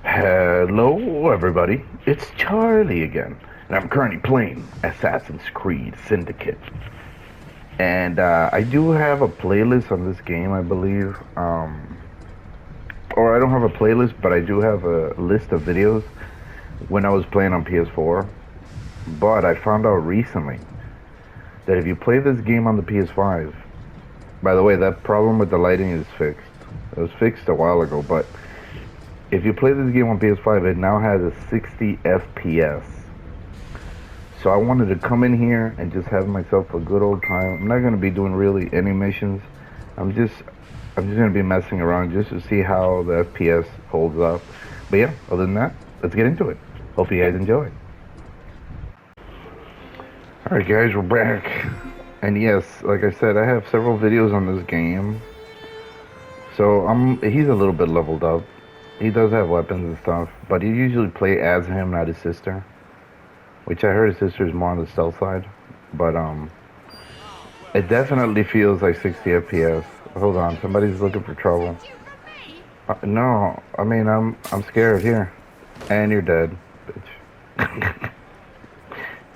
Hello everybody, it's Charlie again, and I'm currently playing Assassin's Creed Syndicate. And I do have a playlist on this game, I believe. Or I don't have a playlist, but I do have a list of videos when I was playing on PS4. But I found out recently that if you play this game on the PS5, by the way, that problem with the lighting is fixed. It was fixed a while ago, but if you play this game on PS5, it now has a 60 FPS. So I wanted to come in here and just have myself a good old time. I'm not going to be doing really any missions. I'm just going to be messing around just to see how the FPS holds up. But yeah, other than that, let's get into it. Hope you guys enjoy. Alright guys, we're back. And yes, like I said, I have several videos on this game. So he's a little bit leveled up. He does have weapons and stuff, but you usually play as him, not his sister. Which I heard his sister is more on the stealth side. But it definitely feels like 60 FPS. Hold on, somebody's looking for trouble. No, I mean I'm scared here. And you're dead, bitch.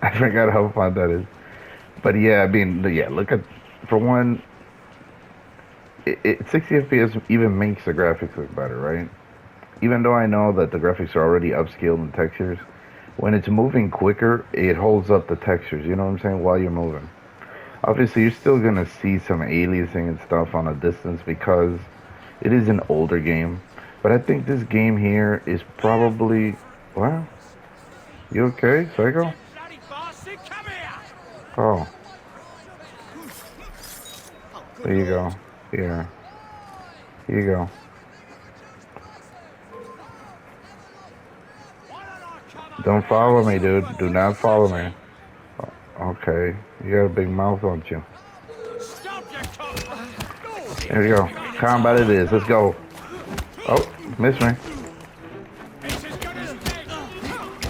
I forgot how fun that is. But yeah, I mean, yeah, look at, for one, 60 FPS even makes the graphics look better, right? Even though I know that the graphics are already upscaled in textures, when it's moving quicker, it holds up the textures, you know what I'm saying, while you're moving. Obviously, you're still going to see some aliasing and stuff on a distance because it is an older game. But I think this game here is probably... What? You okay, Psycho? Oh. There you go. Here. Here you go. Don't follow me, dude. Do not follow me. Okay. You got a big mouth, don't you? There you go. Combat it is. Let's go. Oh, miss me.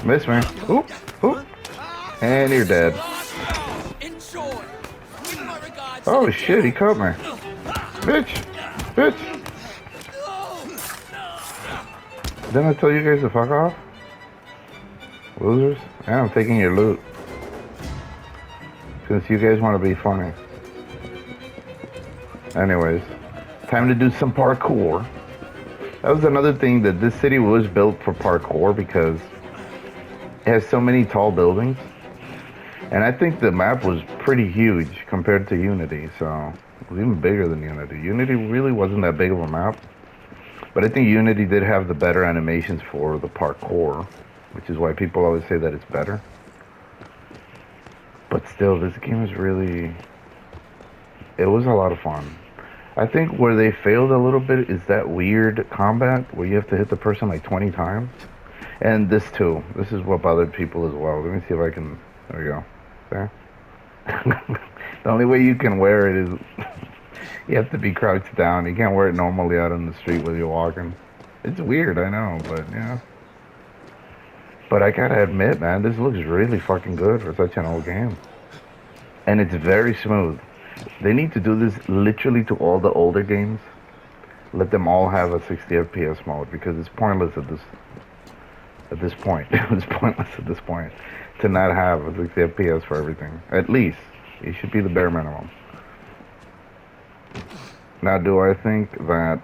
Miss me. Oop, oop. And you're dead. Oh shit, he caught me. Bitch. Bitch. Didn't I tell you guys to fuck off? Losers? Yeah, I'm taking your loot. Since you guys want to be funny. Anyways, time to do some parkour. That was another thing, that this city was built for parkour because it has so many tall buildings. And I think the map was pretty huge compared to Unity, so it was even bigger than Unity. Unity really wasn't that big of a map. But I think Unity did have the better animations for the parkour, which is why people always say that it's better. But still, this game is really... It was a lot of fun. I think where they failed a little bit is that weird combat where you have to hit the person like 20 times. And this too. This is what bothered people as well. Let me see if I can... There we go. There. The only way you can wear it is... You have to be crouched down. You can't wear it normally out on the street while you're walking. It's weird, I know, but yeah. But I gotta admit, man, this looks really fucking good for such an old game. And it's very smooth. They need to do this literally to all the older games. Let them all have a 60 FPS mode because it's pointless at this point. It's pointless at this point to not have a 60 FPS for everything. At least it should be the bare minimum. Now, do I think that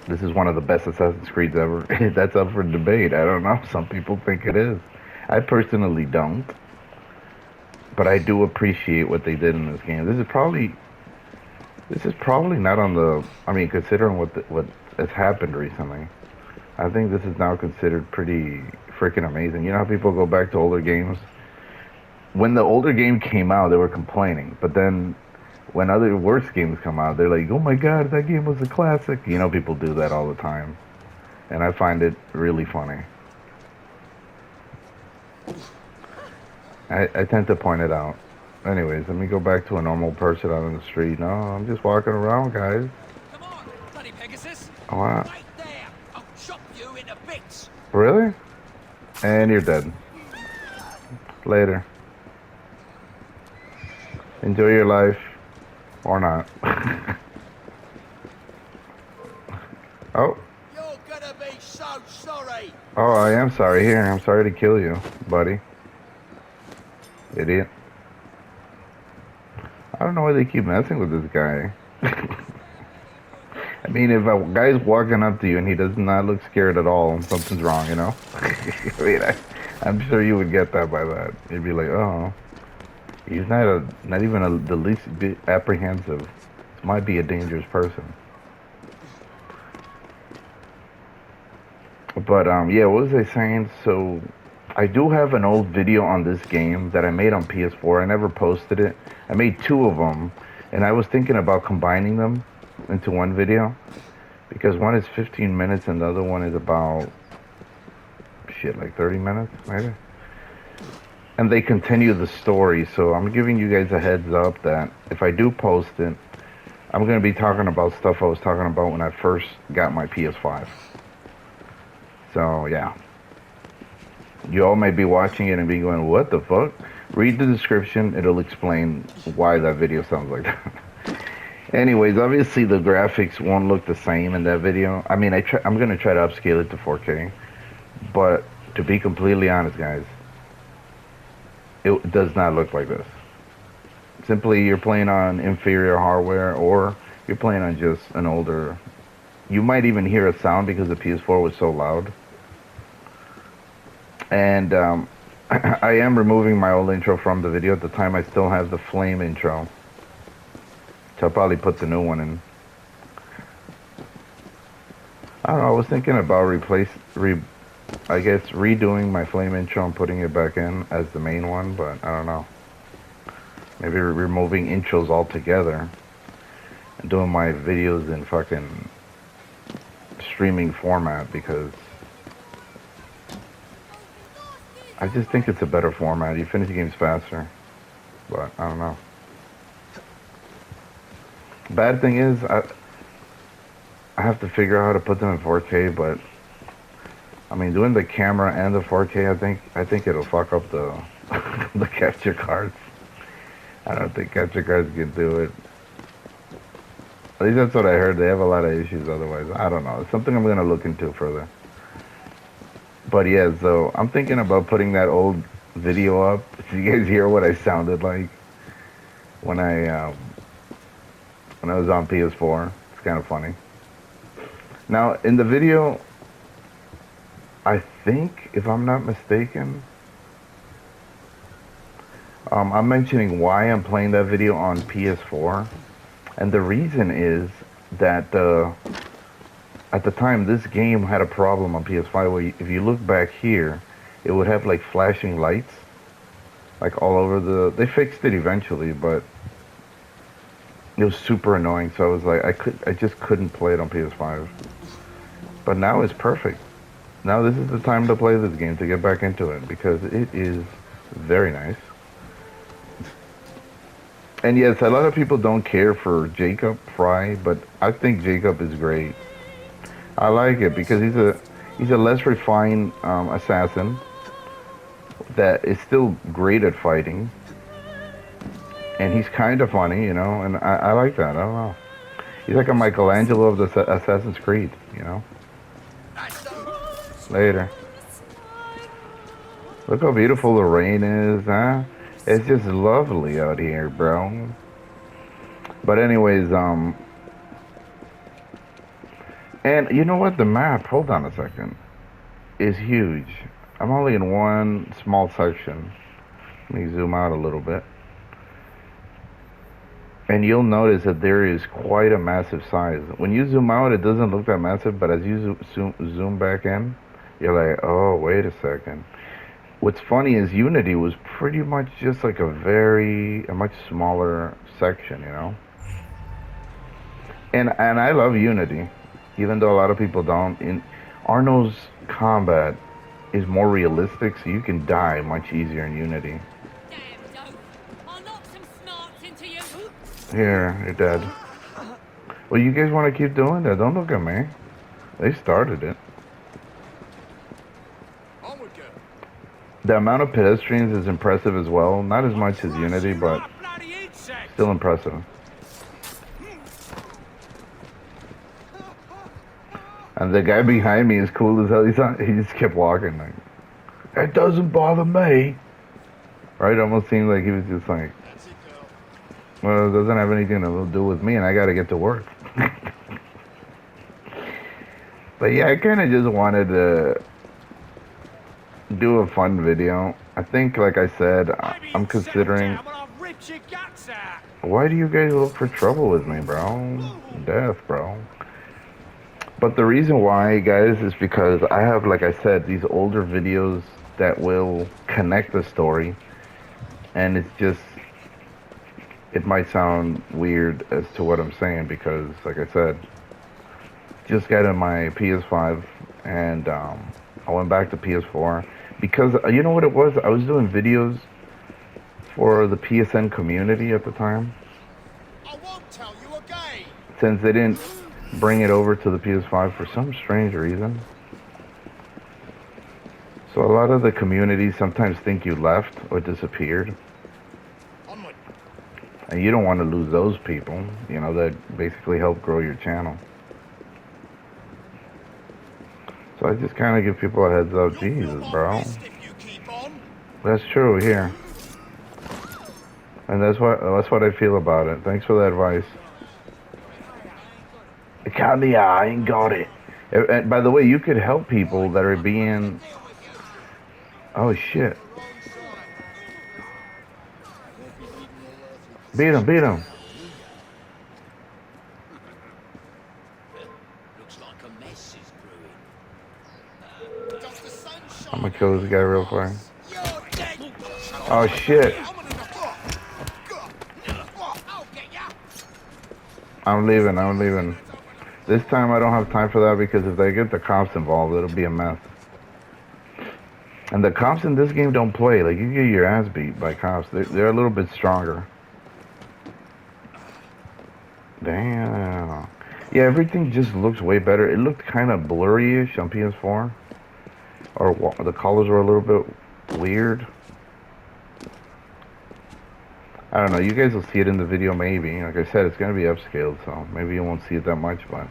this is one of the best Assassin's Creeds ever? That's up for debate. I don't know. Some people think it is. I personally don't. But I do appreciate what they did in this game. This is probably not on the... I mean, considering what has happened recently, I think this is now considered pretty freaking amazing. You know how people go back to older games? When the older game came out, they were complaining. But then when other worse games come out, they're like, oh my god, that game was a classic. You know, people do that all the time. And I find it really funny. I tend to point it out. Anyways, let me go back to a normal person out on the street. No, I'm just walking around, guys. Come on, bloody Pegasus. Oh, wow. Right there. I'll chop you into bits. Really? And you're dead. Later. Enjoy your life. Or not. Oh. You're gonna be so sorry. Oh, I am sorry. Here, I'm sorry to kill you, buddy. Idiot. I don't know why they keep messing with this guy. I mean, if a guy's walking up to you and he does not look scared at all, something's wrong, you know? I mean, I'm sure you would get that by that. You'd be like, oh, he's not even the least bit apprehensive. This might be a dangerous person. But, yeah, what was I saying? So, I do have an old video on this game that I made on PS4. I never posted it. I made 2 of them, and I was thinking about combining them into one video, because one is 15 minutes and the other one is about, shit, like 30 minutes, maybe? And they continue the story, so I'm giving you guys a heads up that if I do post it, I'm going to be talking about stuff I was talking about when I first got my PS5. So, yeah. You all may be watching it and be going, what the fuck? Read the description. It'll explain why that video sounds like that. Anyways, obviously the graphics won't look the same in that video. I mean, I'm going to try to upscale it to 4K. But to be completely honest, guys, it does not look like this. Simply, you're playing on inferior hardware, or you're playing on just an older... You might even hear a sound because the PS4 was so loud. And I am removing my old intro from the video. At the time, I still have the flame intro. So I'll probably put the new one in. I don't know, I was thinking about redoing my flame intro and putting it back in as the main one, but I don't know. Maybe removing intros altogether and doing my videos in fucking streaming format, because I just think it's a better format. You finish the games faster, but I don't know. Bad thing is, I have to figure out how to put them in 4K, but I mean, doing the camera and the 4K, I think it'll fuck up the the capture cards. I don't think capture cards can do it. At least that's what I heard. They have a lot of issues otherwise. I don't know. It's something I'm gonna look into further. But yeah, so I'm thinking about putting that old video up so you guys hear what I sounded like when I was on PS4. It's kind of funny. Now, in the video, I think, if I'm not mistaken, I'm mentioning why I'm playing that video on PS4. And the reason is that at the time, this game had a problem on PS5 where if you look back here, it would have like flashing lights, like all over the... They fixed it eventually, but it was super annoying. So I was like, I just couldn't play it on PS5. But now it's perfect. Now this is the time to play this game, to get back into it, because it is very nice. And yes, a lot of people don't care for Jacob Fry, but I think Jacob is great. I like it because he's a less refined assassin that is still great at fighting, and he's kind of funny, you know. And I like that. I don't know. He's like a Michelangelo of the Assassin's Creed, you know. Later. Look how beautiful the rain is, huh? It's just lovely out here, bro. But anyways, and you know what? The map, hold on a second, is huge. I'm only in one small section. Let me zoom out a little bit. And you'll notice that there is quite a massive size. When you zoom out, it doesn't look that massive, but as you zoom back in, you're like, oh, wait a second. What's funny is Unity was pretty much just like a much smaller section, you know? And I love Unity, even though a lot of people don't. Arno's combat is more realistic, so you can die much easier in Unity. Damn dope. I'll knock some smarts into you. Here, you're dead. Well, you guys want to keep doing that? Don't look at me. They started it. The amount of pedestrians is impressive as well. Not as much as Unity, but still impressive. And the guy behind me is cool as hell. He just kept walking like, it doesn't bother me. Right? Almost seemed like he was just like, well, it doesn't have anything to do with me, and I got to get to work. But yeah, I kind of just wanted to do a fun video. I think, like I said, I'm considering. Why do you guys look for trouble with me, bro? Death, bro. But the reason why, guys, is because I have, like I said, these older videos that will connect the story. And it's just, it might sound weird as to what I'm saying because, like I said, just got in my ps5 and I went back to ps4 because, you know what it was? I was doing videos for the PSN community at the time. I won't tell you again. Since they didn't bring it over to the ps5 for some strange reason. So a lot of the community sometimes think you left or disappeared. Onward. And you don't want to lose those people, you know, that basically help grow your channel. So I just kind of give people a heads up. Jesus, bro. That's true here. And that's what I feel about it. Thanks for the advice. I ain't got it. And by the way, you could help people that are being... Oh, shit. Beat him, beat him. Looks like a mess is brewing. I'm gonna kill this guy real quick. Oh, shit. I'm leaving. This time I don't have time for that because if they get the cops involved, it'll be a mess. And the cops in this game don't play. Like, you get your ass beat by cops. They're a little bit stronger. Damn. Yeah, everything just looks way better. It looked kind of blurry-ish on PS4. Or the colors were a little bit weird. I don't know. You guys will see it in the video maybe. Like I said, it's going to be upscaled, so maybe you won't see it that much, but...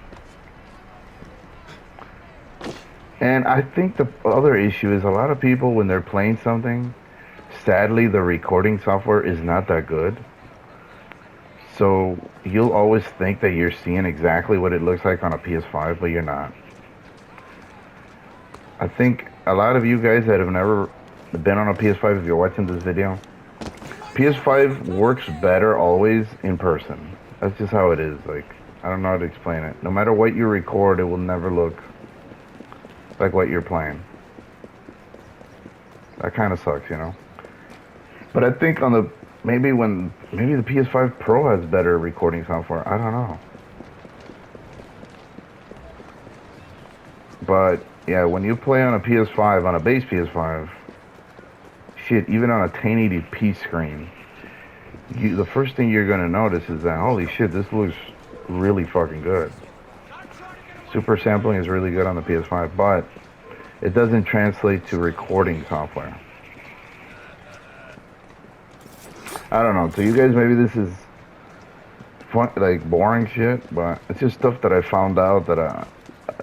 And I think the other issue is a lot of people, when they're playing something, sadly, the recording software is not that good. So you'll always think that you're seeing exactly what it looks like on a PS5, but you're not. I think a lot of you guys that have never been on a PS5, if you're watching this video, PS5 works better always in person. That's just how it is. Like, I don't know how to explain it. No matter what you record, it will never look like what you're playing. That kind of sucks, you know. But I think on the maybe the PS5 Pro has better recording software. I don't know. But yeah, when you play on a PS5, on a base PS5, shit, even on a 1080p screen, the first thing you're gonna notice is that, holy shit, this looks really fucking good. Super sampling is really good on the PS5, but it doesn't translate to recording software. I don't know. To you guys, maybe this is fun, like boring shit, but it's just stuff that I found out that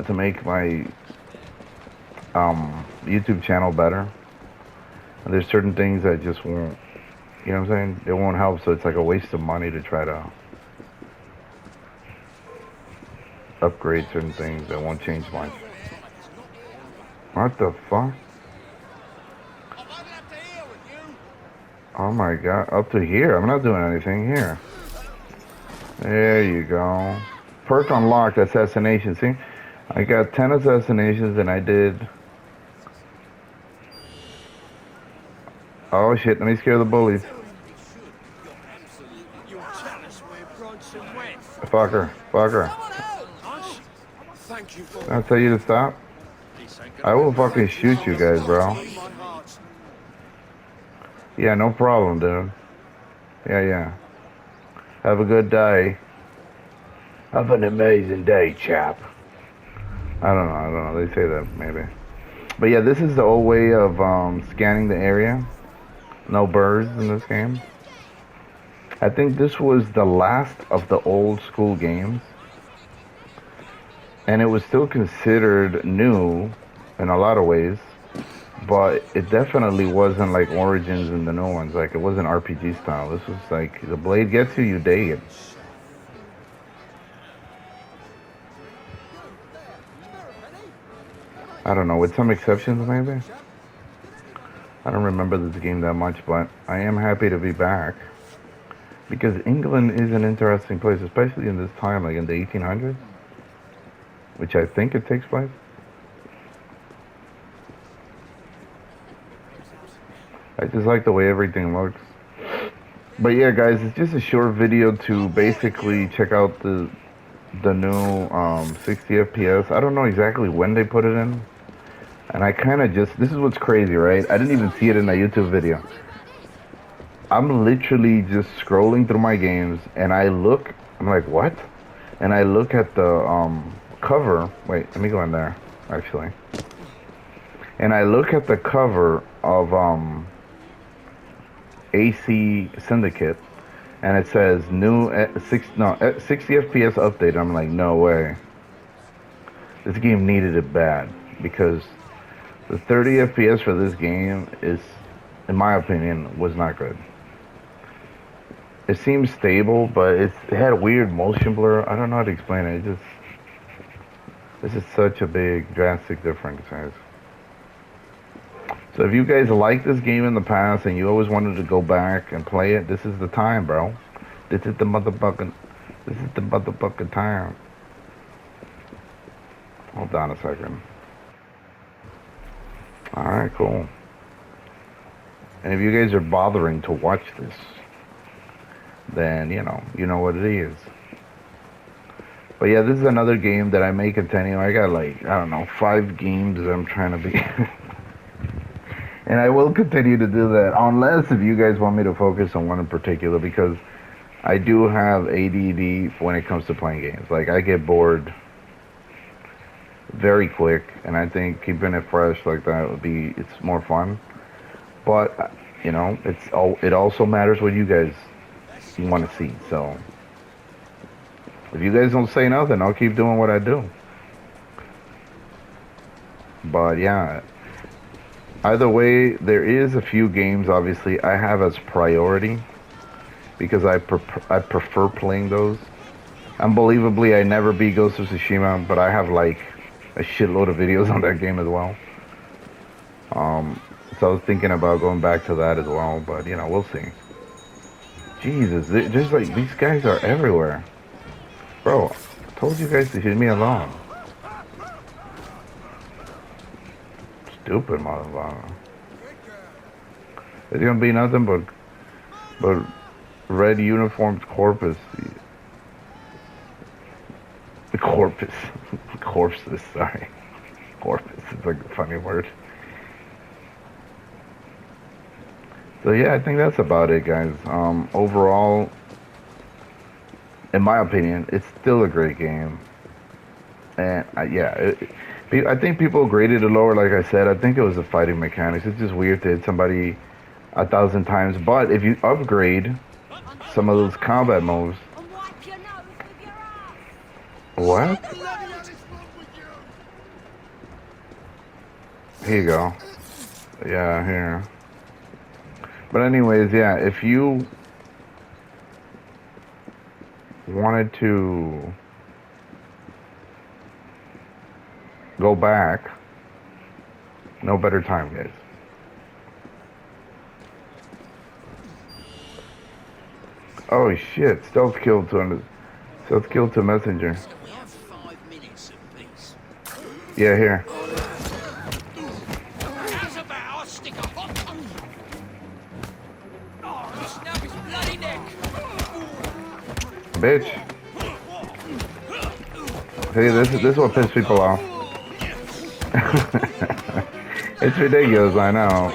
to make my YouTube channel better. And there's certain things that just won't, you know what I'm saying? It won't help, so it's like a waste of money to try to upgrade certain things that won't change much. What the fuck? Oh my god, up to here. I'm not doing anything here. There you go. Perk unlocked, assassination. See? I got 10 assassinations and I did... Oh shit, let me scare the bullies. Fucker. I'll tell you to stop. I will fucking shoot you guys, bro. Yeah, no problem, dude. Yeah. Have a good day. Have an amazing day, chap. I don't know. They say that, maybe. But yeah, this is the old way of scanning the area. No birds in this game. I think this was the last of the old school games. and it was still considered new in a lot of ways, but it definitely wasn't like Origins and the new ones. Like it wasn't RPG style. This was like the blade gets you, you dig it. I don't know, with some exceptions maybe. I don't remember this game that much, but I am happy to be back because England is an interesting place, especially in this time, like in the 1800s, which I think it takes place. I just like the way everything looks. But yeah, guys, it's just a short video to basically check out the new 60 FPS. I don't know exactly when they put it in. And I kind of just, this is what's crazy, right? I didn't even see it in a YouTube video. I'm literally just scrolling through my games and I look, I'm like, what? And I look at the cover. Wait, let me go in there, actually. And I look at the cover of AC Syndicate, and it says new 60 FPS update. I'm like, no way. This game needed it bad because the 30 FPS for this game is, in my opinion, was not good. It seems stable, but it had a weird motion blur. I don't know how to explain it. This is such a big, drastic difference, guys. So if you guys liked this game in the past and you always wanted to go back and play it, this is the time, bro. This is the motherfucking time. Hold on a second. Alright, cool. And if you guys are bothering to watch this, then you know what it is. But yeah, this is another game that I may continue. I got like, I don't know, 5 games I'm trying to be. And I will continue to do that, unless if you guys want me to focus on one in particular, because I do have ADD when it comes to playing games. Like, I get bored very quick, and I think keeping it fresh like that would be, it's more fun. But, you know, it also matters what you guys want to see. So, if you guys don't say nothing, I'll keep doing what I do. But, yeah. Either way, there is a few games, obviously, I have as priority because I prefer playing those. Unbelievably, I never beat Ghost of Tsushima, but I have like a shitload of videos on that game as well. So I was thinking about going back to that as well, but you know, we'll see. Jesus, just like these guys are everywhere. Bro, I told you guys to leave me alone. Stupid motherfucker. It's gonna be nothing but red uniformed corpus. The corpus. Corpses, sorry. Corpus is like a funny word. So yeah, I think that's about it, guys. Overall, in my opinion, it's still a great game. And I think people graded it lower, like I said. I think it was the fighting mechanics. It's just weird to hit somebody 1,000 times. But if you upgrade some of those combat moves... What? Here you go. Yeah, here. But anyways, yeah, if you wanted to go back, no better time, guys. Oh shit, stealth kill to messenger. We have 5 minutes apiece. Yeah, here. How's about I stick a hot... Oh, snap his bloody neck! Bitch. See, this is what pisses people off. It's ridiculous, I know.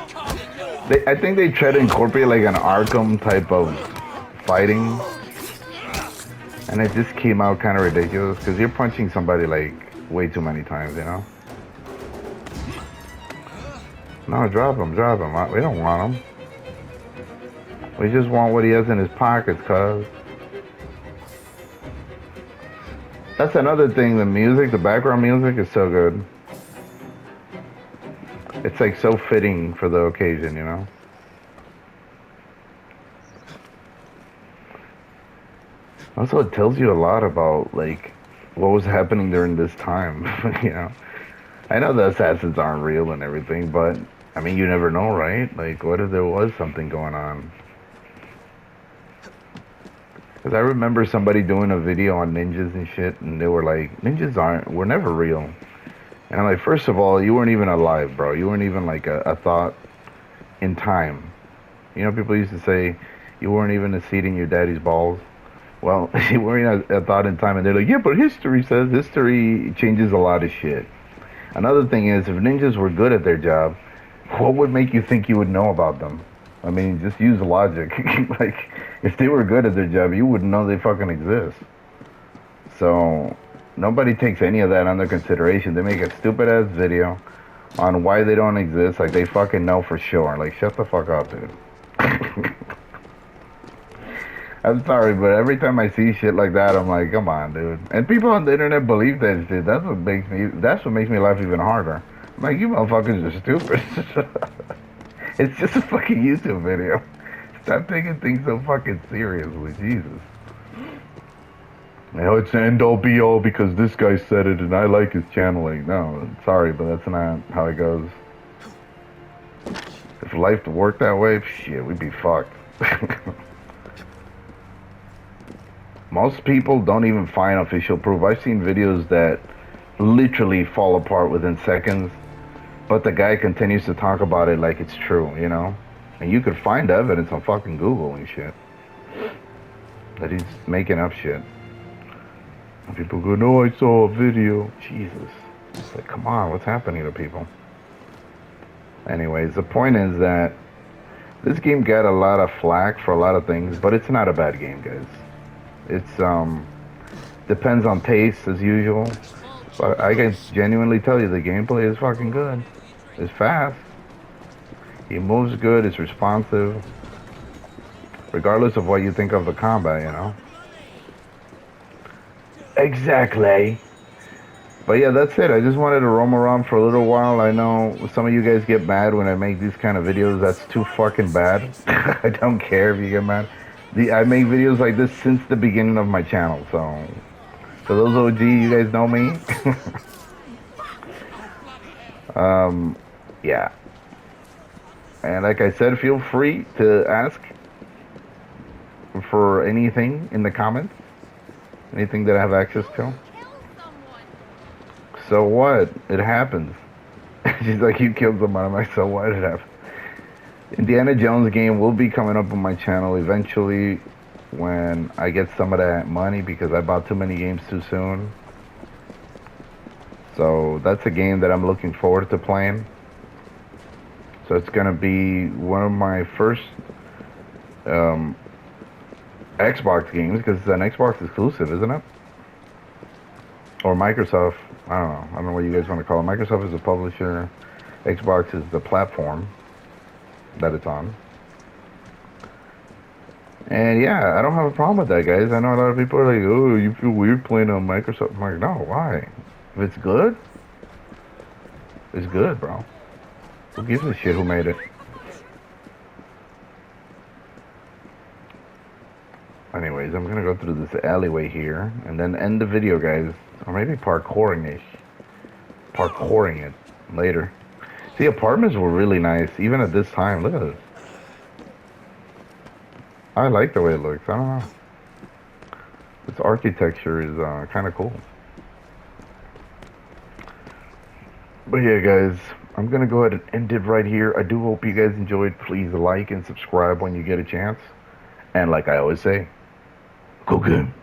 I think they try to incorporate like an Arkham type of fighting, and it just came out kind of ridiculous because you're punching somebody like way too many times, you know? No, drop him. We don't want him. We just want what he has in his pockets, cuz. That's another thing. The music, the background music, is so good. It's like so fitting for the occasion, you know. Also, it tells you a lot about like what was happening during this time. You know, I know the assassins aren't real and everything, but I mean, you never know, right? Like, what if there was something going on? Because I remember somebody doing a video on ninjas and shit, and they were like, were never real. And I'm like, first of all, you weren't even alive, bro. You weren't even like a thought in time. You know, people used to say you weren't even a seed in your daddy's balls. Well, you weren't a thought in time, and they're like, yeah, but history says history changes a lot of shit. Another thing is, if ninjas were good at their job, what would make you think you would know about them? I mean, just use logic. Like, if they were good at their job, you wouldn't know they fucking exist. So, nobody takes any of that under consideration. They make a stupid ass video on why they don't exist, like they fucking know for sure. Like, shut the fuck up, dude. I'm sorry, but every time I see shit like that, I'm like, come on, dude. And people on the internet believe that shit. That's what makes me laugh even harder. I'm like, you motherfuckers are stupid. It's just a fucking YouTube video. Stop taking things so fucking seriously, Jesus. You know, it's end all be all because this guy said it and I like his channeling. No, sorry, but that's not how it goes. If life worked that way, shit, we'd be fucked. Most people don't even find official proof. I've seen videos that literally fall apart within seconds, but the guy continues to talk about it like it's true, you know? And you could find evidence on fucking Google and shit that he's making up shit. And people go, no, I saw a video. Jesus. It's like, come on, what's happening to people? Anyways, the point is that this game got a lot of flack for a lot of things, but it's not a bad game, guys. It's, depends on taste, as usual. But I can genuinely tell you the gameplay is fucking good. It's fast. He moves good, it's responsive. Regardless of what you think of the combat, you know? Exactly. But yeah, that's it. I just wanted to roam around for a little while. I know some of you guys get mad when I make these kind of videos. That's too fucking bad. I don't care if you get mad. I make videos like this since the beginning of my channel, so for those OG, you guys know me. Yeah. And like I said, feel free to ask for anything in the comments. Anything that I have access to. So what? It happens. She's like, you killed someone. I'm like, so what? It happened. Indiana Jones game will be coming up on my channel eventually when I get some of that money because I bought too many games too soon. So that's a game that I'm looking forward to playing. So it's going to be one of my first Xbox games because it's an Xbox exclusive, isn't it? Or Microsoft. I don't know what you guys want to call it. Microsoft is the publisher. Xbox is the platform that it's on. And yeah, I don't have a problem with that, guys. I know a lot of people are like, oh, you feel weird playing on Microsoft. I'm like, no, why? If it's good, it's good, bro. Who gives a shit who made it? Anyways, I'm gonna go through this alleyway here and then end the video, guys. Or maybe parkouring it later. See, apartments were really nice, even at this time. Look at this. I like the way it looks. I don't know. This architecture is kind of cool. But yeah, guys, I'm going to go ahead and end it right here. I do hope you guys enjoyed. Please like and subscribe when you get a chance. And like I always say, go game.